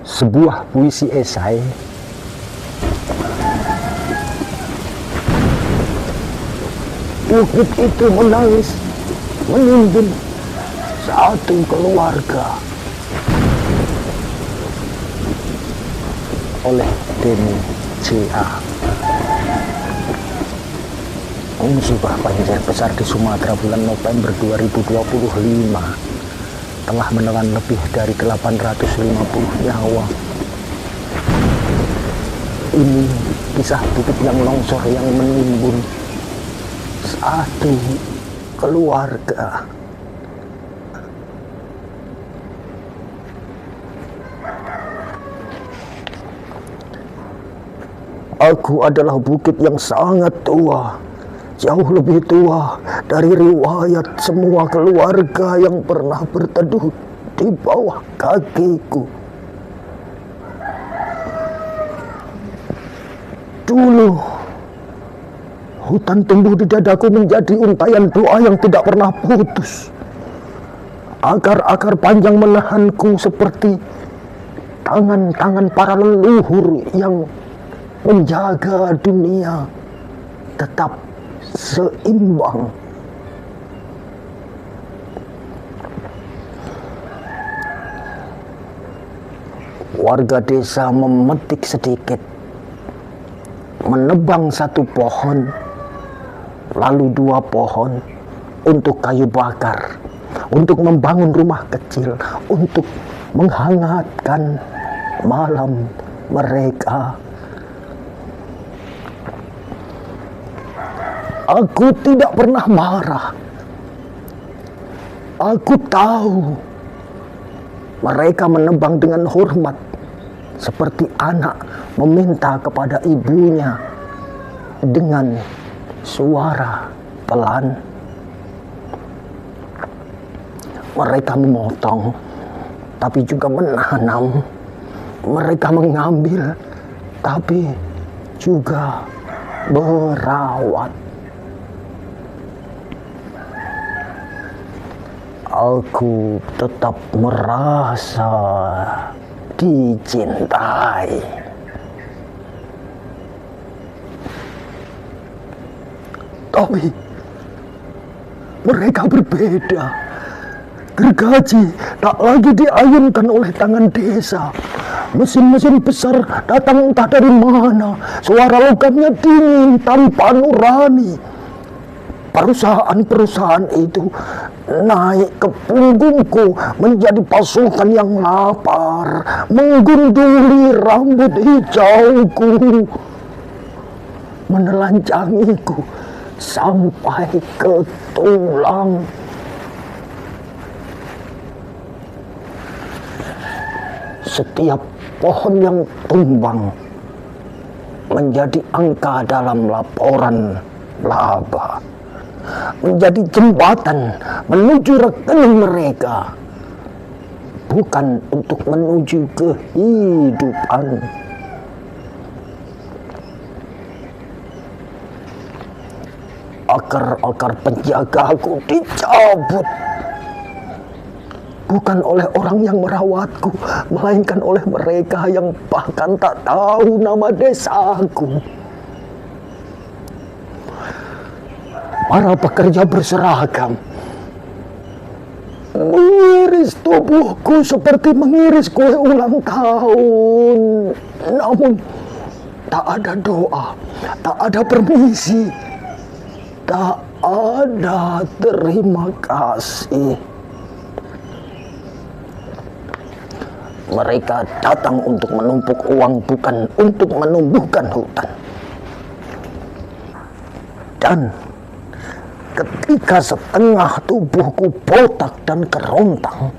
sebuah puisi esai bukit itu menangis menimbun satu keluarga oleh Denny C.A. Musibah banjir besar di Sumatera bulan November 2025 telah menelan lebih dari 850 nyawa. Ini kisah bukit yang longsor yang menimbun satu keluarga. Aku adalah bukit yang sangat tua, jauh lebih tua dari riwayat semua keluarga yang pernah berteduh di bawah kakiku. Dulu, hutan tumbuh di dadaku menjadi untayan doa yang tidak pernah putus. Akar-akar panjang menahanku seperti tangan-tangan para leluhur yang menjaga dunia tetap seimbang. Warga desa memetik sedikit, menebang satu pohon, lalu dua pohon untuk kayu bakar, untuk membangun rumah kecil, untuk menghangatkan malam mereka. Aku tidak pernah marah. Aku tahu mereka menebang dengan hormat, seperti anak meminta kepada ibunya dengan suara pelan. Mereka memotong, tapi juga menanam. Mereka mengambil, tapi juga merawat. Aku tetap merasa dicintai. Tapi mereka berbeda. Gergaji tak lagi diayunkan oleh tangan desa. Mesin-mesin besar datang entah dari mana. Suara logamnya dingin tanpa nurani. Perusahaan-perusahaan itu naik ke punggungku menjadi pasukan yang lapar, menggunduli rambut hijauku, menelanjangiku sampai ke tulang. Setiap pohon yang tumbang menjadi angka dalam laporan laba, menjadi jembatan menuju rekening mereka, bukan untuk menuju kehidupan. Akar-akar penjagaku dicabut, bukan oleh orang yang merawatku, melainkan oleh mereka yang bahkan tak tahu nama desaku. Para pekerja berseragam mengiris tubuhku seperti mengiris kue ulang tahun. Namun tak ada doa, tak ada permisi, tak ada terima kasih. Mereka datang untuk menumpuk uang, bukan untuk menumbuhkan hutan. Dan ketika setengah tubuhku botak dan kerontang,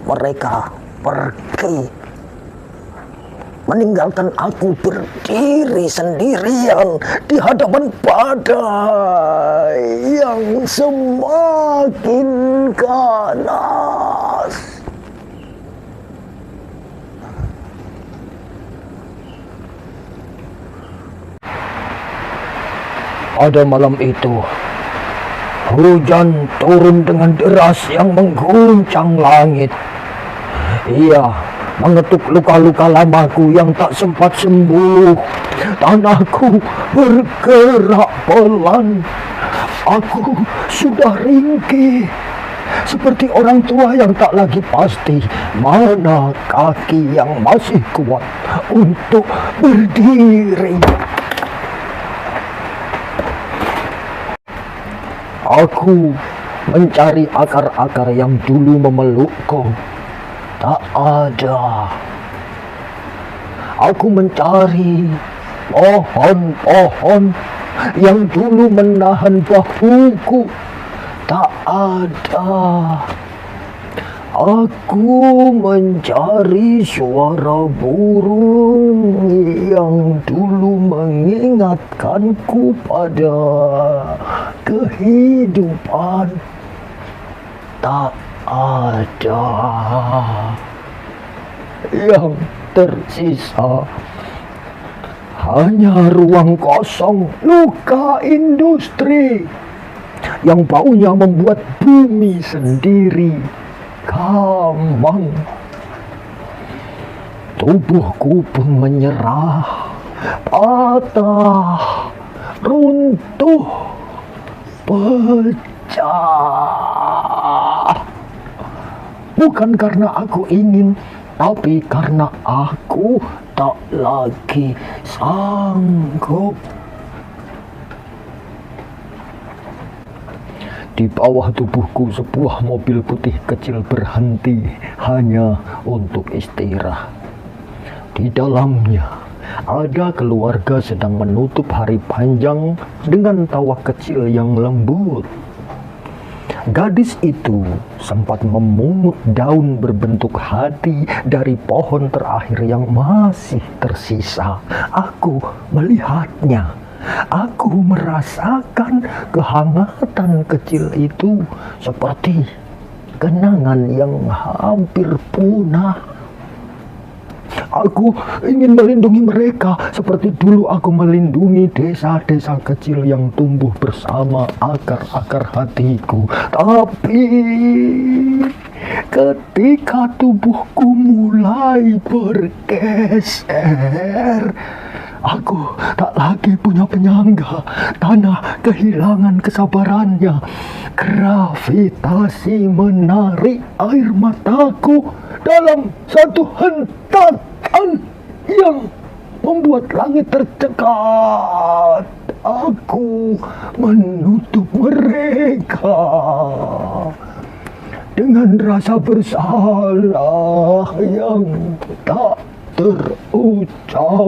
mereka pergi, meninggalkan aku berdiri sendirian di hadapan badai yang semakin ganas. Pada malam itu, hujan turun dengan deras yang mengguncang langit. Ia mengetuk luka-luka lamaku yang tak sempat sembuh. Tanahku bergerak pelan. Aku sudah ringkih, seperti orang tua yang tak lagi pasti mana kaki yang masih kuat untuk berdiri. Aku mencari akar-akar yang dulu memelukku. Tak ada. Aku mencari pohon-pohon yang dulu menahan bahuku. Tak ada. Aku mencari suara burung yang dulu mengingatkanku pada kehidupan. Tak ada. Yang tersisa hanya ruang kosong, luka industri yang baunya membuat bumi sendiri kamang. Tubuhku pun menyerah, patah, runtuh, pecah. Bukan karena aku ingin, tapi karena aku tak lagi sanggup. Di bawah tubuhku sebuah mobil putih kecil berhenti hanya untuk istirahat. Di dalamnya ada keluarga sedang menutup hari panjang dengan tawa kecil yang lembut. Gadis itu sempat memungut daun berbentuk hati dari pohon terakhir yang masih tersisa. Aku melihatnya. Aku merasakan kehangatan kecil itu seperti kenangan yang hampir punah. Aku ingin melindungi mereka seperti dulu aku melindungi desa-desa kecil yang tumbuh bersama akar-akar hatiku. Tapi ketika tubuhku mulai bergeser, aku tak lagi punya penyangga. Tanah kehilangan kesabarannya. Gravitasi menarik air mataku dalam satu hentakan yang membuat langit tercekat. Aku menutup mereka dengan rasa bersalah yang tak terucapkan.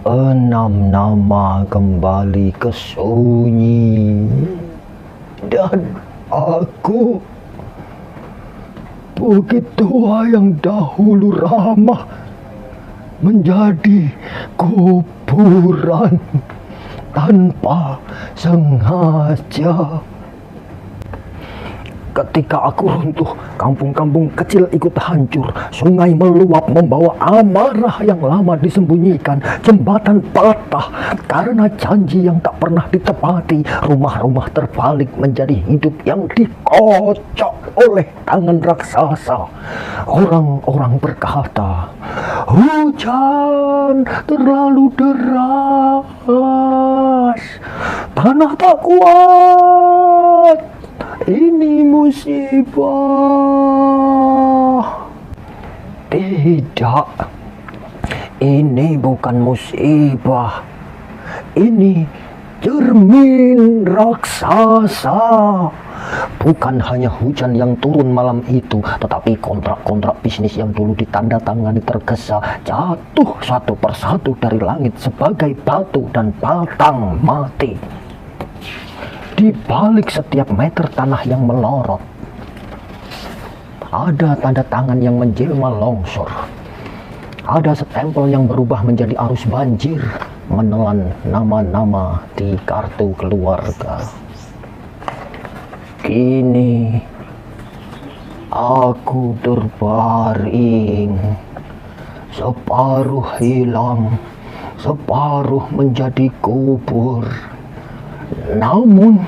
6 nama kembali ke sunyi, dan aku, bukit tua yang dahulu ramah, menjadi kuburan tanpa sengaja. Ketika aku runtuh, kampung-kampung kecil ikut hancur. Sungai meluap membawa amarah yang lama disembunyikan. Jembatan patah karena janji yang tak pernah ditepati. Rumah-rumah terbalik menjadi hidup yang dikocok oleh tangan raksasa. Orang-orang berkata, hujan terlalu deras, tanah tak kuat, ini musibah. Tidak, ini bukan musibah. Ini cermin raksasa. Bukan hanya hujan yang turun malam itu, tetapi kontrak-kontrak bisnis yang dulu ditandatangani tergesa jatuh satu persatu dari langit sebagai batu dan batang mati. Di balik setiap meter tanah yang melorot, ada tanda tangan yang menjelma longsor. Ada stempel yang berubah menjadi arus banjir, menelan nama-nama di kartu keluarga. Kini aku terbaring, separuh hilang, separuh menjadi kubur. Namun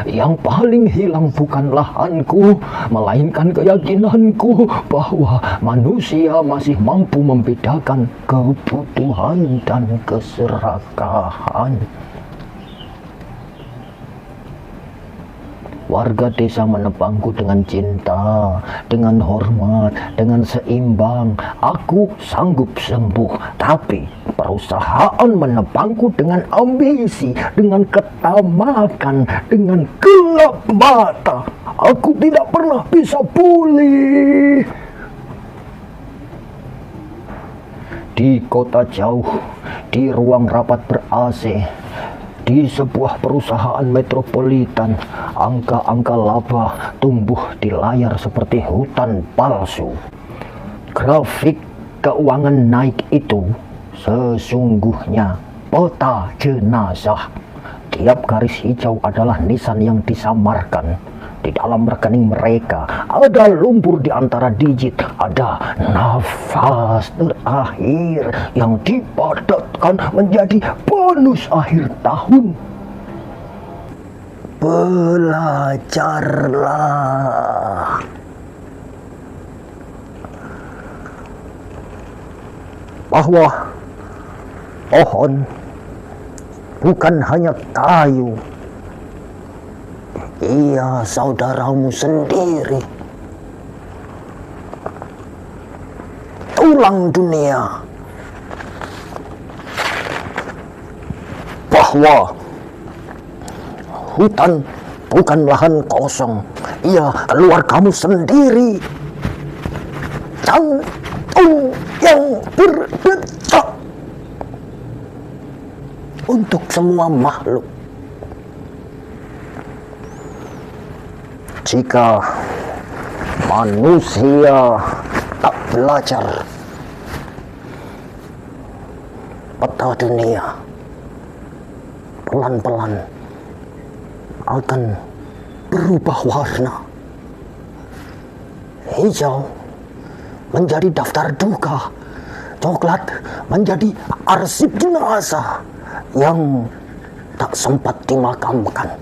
Yang paling hilang bukan lahanku, melainkan keyakinanku bahwa manusia masih mampu membedakan kebutuhan dan keserakahan. Warga desa menebangku dengan cinta, dengan hormat, dengan seimbang. Aku sanggup sembuh, tapi perusahaan menebangku dengan ambisi, dengan ketamakan, dengan gelap mata. Aku tidak pernah bisa pulih. Di kota jauh, di ruang rapat ber-AC, di sebuah perusahaan metropolitan, angka-angka laba tumbuh di layar seperti hutan palsu. Grafik keuangan naik itu sesungguhnya peta jenazah. Tiap garis hijau adalah nisan yang disamarkan. Di dalam rekening mereka ada lumpur di antara digit, ada nafas terakhir yang dipadatkan menjadi bonus akhir tahun. Belajarlah bahwa pohon bukan hanya kayu, ia saudaramu sendiri, tulang dunia. Bahwa hutan bukan lahan kosong, ia keluargamu sendiri. Jantung yang berdetak untuk semua makhluk. Jika manusia tak belajar, peta dunia pelan-pelan akan berubah warna. Hijau menjadi daftar duka, coklat menjadi arsip jenazah yang tak sempat dimakamkan.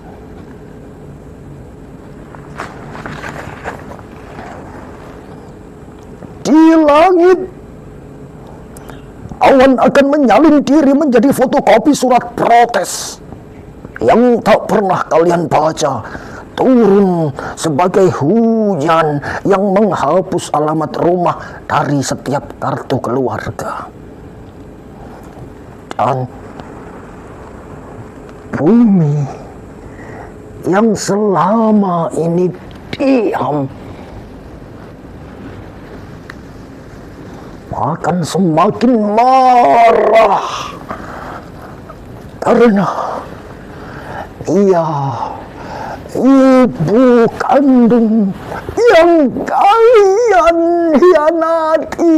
Di langit, awan akan menyalin diri menjadi fotokopi surat protes yang tak pernah kalian baca, turun sebagai hujan yang menghapus alamat rumah dari setiap kartu keluarga. Dan bumi yang selama ini diam akan semakin marah karena ia ibu kandung yang kalian hianati.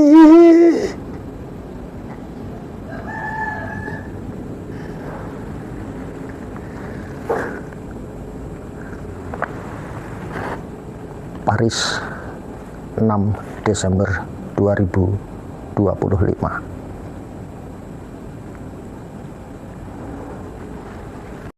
Paris, 6 Desember 2025.